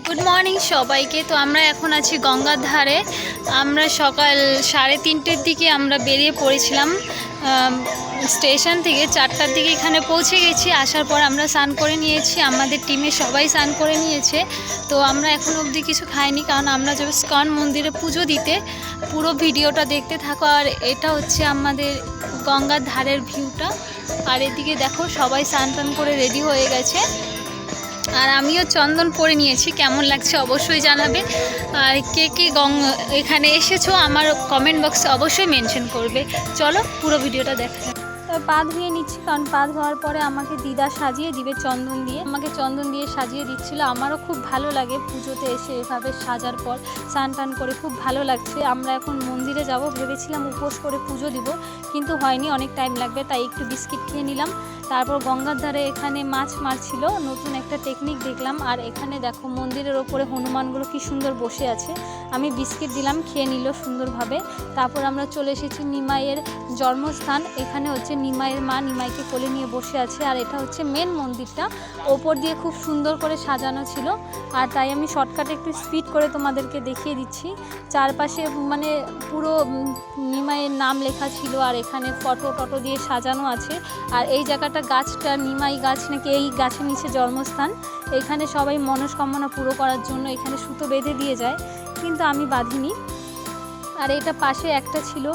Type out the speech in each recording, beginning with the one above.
Good morning সবাইকে। তো আমরা এখন আছি গঙ্গার ধারে। আমরা সকাল 3:30-র দিকে আমরা বেরিয়ে পড়েছিলাম স্টেশন থেকে। 4টার দিকে এখানে পৌঁছে গেছি। আসার পর আমরা স্নান করে নিয়েছি, আমাদের টিমে সবাই স্নান করে নিয়েছে। তো আমরা এখন অবধি কিছু খাইনি, কারণ আমরা যাবো ইস্কন মন্দিরে পুজো দিতে। পুরো ভিডিওটা দেখতে থাকো। আর এটা হচ্ছে আমাদের গঙ্গার ধারের ভিউটা। আর এদিকে দেখো সবাই স্নান টান করে রেডি হয়ে গেছে। আর আমিও চন্দন পরে নিয়েছি, কেমন লাগছে অবশ্যই জানাবে। আর কে কে এখানে এসেছো আমার কমেন্ট বক্সে অবশ্যই মেনশন করবে। চলো পুরো ভিডিওটা দেখা। পা ধুয়ে নিচ্ছি, কারণ পা ধোয়ার পরে আমাকে দিদা সাজিয়ে দিবে চন্দন দিয়ে। আমাকে চন্দন দিয়ে সাজিয়ে দিচ্ছিল। আমারও খুব ভালো লাগে পুজোতে এসে এভাবে সাজার পর স্নান টান করে, খুব ভালো লাগছে। আমরা এখন মন্দিরে যাব, ভেবেছিলাম উপোস করে পুজো দিব, কিন্তু হয়নি, অনেক টাইম লাগবে, তাই একটু বিস্কিট খেয়ে নিলাম। তারপর গঙ্গার ধারে এখানে মাছ মারছিল, নতুন একটা টেকনিক দেখলাম। আর এখানে দেখো মন্দিরের ওপরে হনুমানগুলো কি সুন্দর বসে আছে। আমি বিস্কিট দিলাম, খেয়ে নিল সুন্দরভাবে। তারপর আমরা চলে এসেছি নিমাইয়ের জন্মস্থান। এখানে হচ্ছে নিমাইয়ের মা নিমাইকে কোলে নিয়ে বসে আছে। আর এটা হচ্ছে মেন মন্দিরটা, ওপর দিয়ে খুব সুন্দর করে সাজানো ছিল। আর তাই আমি শর্টকাটে একটু স্পিড করে তোমাদেরকে দেখিয়ে দিচ্ছি। চারপাশে মানে পুরো নিমাইয়ের নাম লেখা ছিল, আর এখানে ফটো দিয়ে সাজানো আছে। আর এই জায়গাটা গাছটা নিমাই গাছ নাকি, এই গাছের নিচে জন্মস্থান। এখানে সবাই মনস্কামনা পুরো করার জন্য এখানে সুতো বেঁধে দিয়ে যায়, কিন্তু আমি বাঁধিনি। আর এটা পাশে একটা ছিল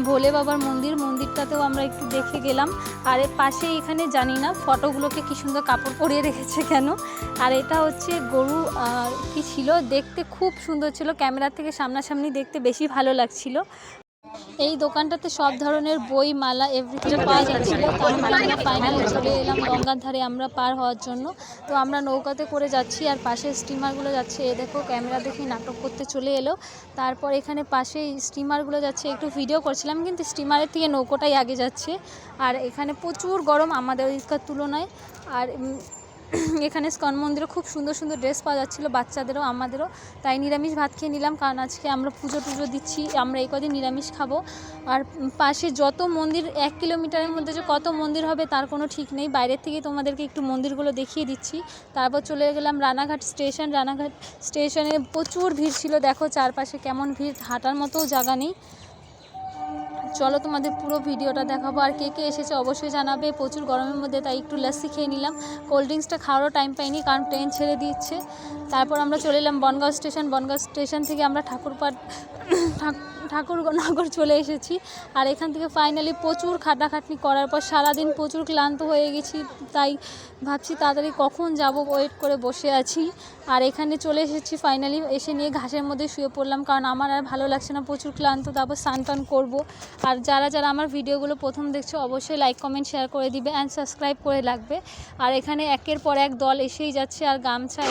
ভোলে বাবার মন্দির, মন্দিরটাতেও আমরা একটু দেখে গেলাম। আর এর পাশে এখানে জানি না ফটোগুলোকে কি সুন্দর কাপড় পরিয়ে রেখেছে কেন। আর এটা হচ্ছে গরু কি ছিল, দেখতে খুব সুন্দর ছিল, ক্যামেরা থেকে সামনাসামনি দেখতে বেশি ভালো লাগছিল। এই দোকানটাতে সব ধরনের বই, মালা, এভরিথিং পাওয়া যাচ্ছিলো। তারপরে আমরা ফাইনালি চলে এলাম গঙ্গার ধারে আমরা পার হওয়ার জন্য। তো আমরা নৌকাতে করে যাচ্ছি, আর পাশে স্টিমারগুলো যাচ্ছে। এ দেখো ক্যামেরা দেখে নাটক করতে চলে এলো। তারপর এখানে পাশে স্টিমারগুলো যাচ্ছে, একটু ভিডিও করছিলাম, কিন্তু স্টিমারের থেকে নৌকোটাই আগে যাচ্ছে। আর এখানে প্রচুর গরম আমাদের ওইকার তুলনায়। আর এখানে ইস্কন মন্দিরে খুব সুন্দর সুন্দর ড্রেস পাওয়া যাচ্ছিলো, বাচ্চাদেরও আমাদেরও। তাই নিরামিষ ভাত খেয়ে নিলাম, কারণ আজকে আমরা পুজো দিচ্ছি, আমরা এই কদিন নিরামিষ খাবো। আর পাশে যত মন্দির, 1 কিলোমিটারের মধ্যে যে কত মন্দির হবে তার কোনো ঠিক নেই। বাইরের থেকে তোমাদেরকে একটু মন্দিরগুলো দেখিয়ে দিচ্ছি। তারপর চলে গেলাম রানাঘাট স্টেশন। রানাঘাট স্টেশনে প্রচুর ভিড় ছিল, দেখো চারপাশে কেমন ভিড়, হাঁটার মতোও জায়গা নেই। চলো তোমাদের পুরো ভিডিওটা দেখাবো। আর কে কে এসেছে অবশ্যই জানাবে। প্রচুর গরমের মধ্যে তাই একটু লস্যি খেয়ে নিলাম। কোল্ড ড্রিঙ্কসটা খাওয়ারও টাইম পাইনি, কারণ ট্রেন ছেড়ে দিচ্ছে। তারপর আমরা চলে এলাম বনগাঁও স্টেশন। বনগাঁও স্টেশন থেকে আমরা ঠাকুরনগর চলে এসেছি। আর এখান থেকে ফাইনালি প্রচুর খাটাখাটনি করার পর সারাদিন প্রচুর ক্লান্ত হয়ে গেছি, তাই ভাবছি তাড়াতাড়ি কখন যাব, ওয়েট করে বসে আছি। আর এখানে চলে এসেছি ফাইনালি, এসে নিয়ে ঘাসের মধ্যে শুয়ে পড়লাম, কারণ আমার আর ভালো লাগছে না, প্রচুর ক্লান্ত। তারপর স্নান টান করবো। আর যারা আমার ভিডিওগুলো প্রথম দেখছো অবশ্যই লাইক কমেন্ট শেয়ার করে দিবে, অ্যান্ড সাবস্ক্রাইব করে রাখবে। আর এখানে একের পর এক দল এসেই যাচ্ছে, আর গামছা